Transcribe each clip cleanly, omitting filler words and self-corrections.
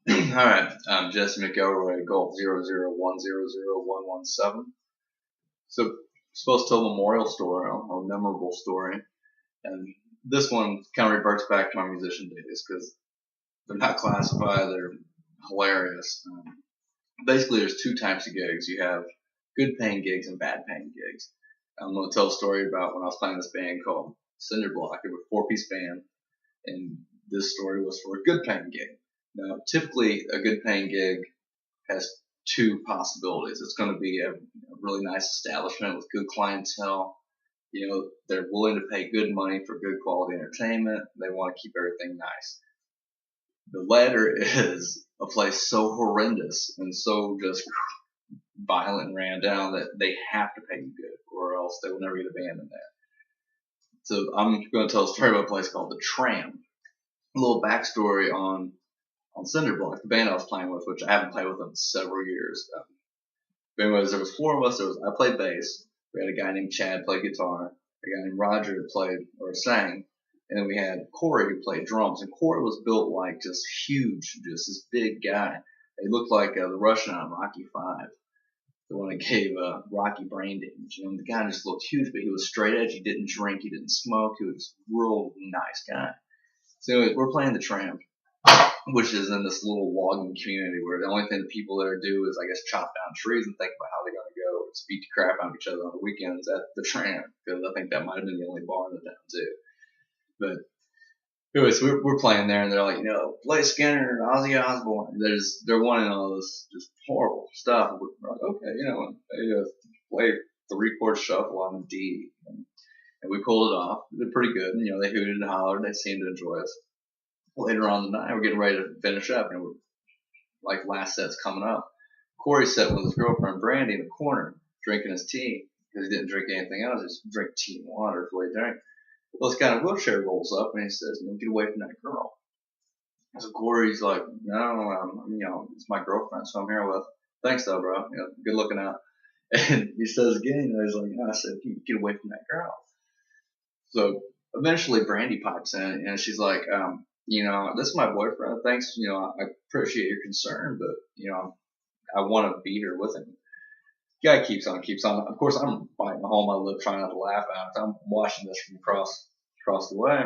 Alright, I'm Jesse McElroy, Golf 00100117. So, supposed to tell a memorial story or a memorable story, and this one kind of reverts back to my musician days because they're not classified, they're hilarious. Basically, there's two types of gigs. You have good paying gigs and bad paying gigs. I'm going to tell a story about when I was playing this band called Cinder Block. It was a four-piece band, and this story was for a good paying gig. Now, typically, a good paying gig has two possibilities. It's going to be a really nice establishment with good clientele. They're willing to pay good money for good quality entertainment. They want to keep everything nice. The latter is a place so horrendous and so just violent and ran down that they have to pay you good, or else they will never get abandoned there. So I'm going to tell a story about a place called the Tram. A little backstory on Cinderblock, the band I was playing with, which I haven't played with in several years. But anyways, there was four of us. I played bass. We had a guy named Chad play guitar, a guy named Roger who played or sang, and then we had Corey who played drums. And Corey was built like just huge, just this big guy. He looked like the Russian on Rocky V, the one that gave Rocky brain damage. The guy just looked huge, but he was straight edge. He didn't drink, he didn't smoke. He was a real nice guy. So anyways, we're playing the Tram, which is in this little logging community where the only thing the people there do is, I guess, chop down trees and think about how they're going to go beat the crap out of each other on the weekends at the Tram, because I think that might have been the only bar in the town too. But anyways, we're playing there, and they're like, play Skinner and Ozzy Osbourne. They're wanting all this just horrible stuff. We're like, okay, they play 3/4 shuffle on the D, and we pulled it off. They're pretty good. They hooted and hollered. They seemed to enjoy us. Later on in the night, we're getting ready to finish up, and we're like last set's coming up. Corey's sitting with his girlfriend Brandy in the corner, drinking his tea because he didn't drink anything else. He just drank tea and water before he drank. Well, this guy in a wheelchair rolls up and he says, "Get away from that girl." So Corey's like, "No, it's my girlfriend, so I'm here with. Thanks though, bro. Good looking out." And he says again, he's like, "I said, get away from that girl." So eventually Brandy pipes in and she's like, this is my boyfriend. Thanks, I appreciate your concern, but, I want to be here with him. Guy keeps on. Of course, I'm biting a hole in my lip trying not to laugh at it. I'm watching this from across the way.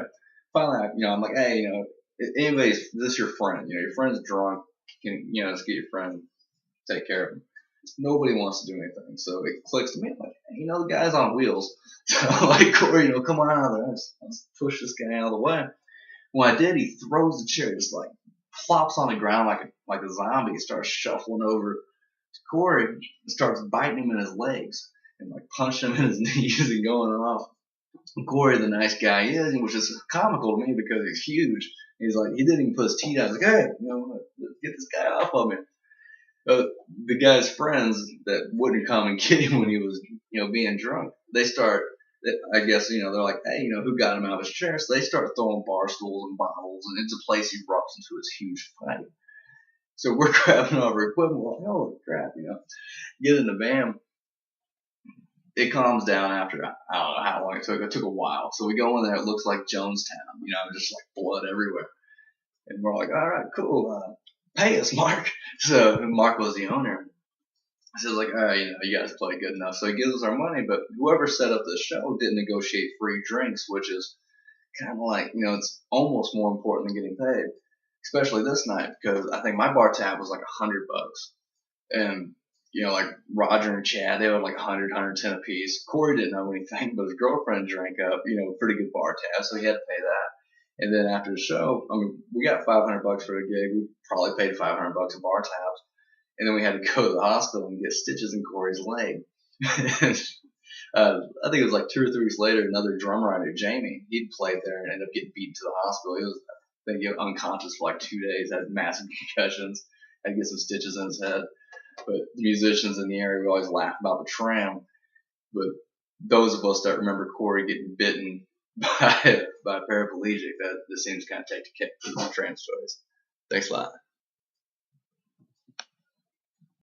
Finally, I'm like, hey, anyways, this is your friend. Your friend's drunk. Just get your friend, take care of him. Nobody wants to do anything. So it clicks to me. I'm like, hey, the guy's on wheels. So I'm like, Corey, come on out of there. Let's push this guy out of the way. When I did, he throws the chair, just like plops on the ground like a zombie. He starts shuffling over to Corey and starts biting him in his legs and like punching him in his knees and going off. And Corey, the nice guy he is, which is comical to me because he's huge. He's like, he didn't even put his teeth out. He's like, hey, get this guy off of me. The guy's friends that wouldn't come and get him when he was, being drunk, they start, I guess, they're like, hey, who got him out of his chair? So they start throwing bar stools and bottles, and it's a place he erupts into his huge fight. So we're grabbing our equipment, like, holy crap, get in the van. It calms down after, I don't know how long it took. It took a while. So we go in there, it looks like Jonestown, just like blood everywhere. And we're like, all right, cool, pay us, Mark. So Mark was the owner. He says, like, all right, you guys play good enough. So he gives us our money, but whoever set up the show didn't negotiate free drinks, which is kind of like, it's almost more important than getting paid, especially this night, because I think my bar tab was like $100. And, like Roger and Chad, they were like 100, 110 apiece. Corey didn't know anything, but his girlfriend drank up, a pretty good bar tab, so he had to pay that. And then after the show, we got $500 for the gig. We probably paid $500 in bar tabs. And then we had to go to the hospital and get stitches in Corey's leg. I think it was like 2 or 3 weeks later, another drum writer, Jamie, he'd played there and ended up getting beaten to the hospital. He was, I think, unconscious for like 2 days, had massive concussions, had to get some stitches in his head. But the musicians in the area would always laugh about the Tram. But those of us that remember Corey getting bitten by a paraplegic, that seems kind of take the cake for the Tram stories. Thanks a lot.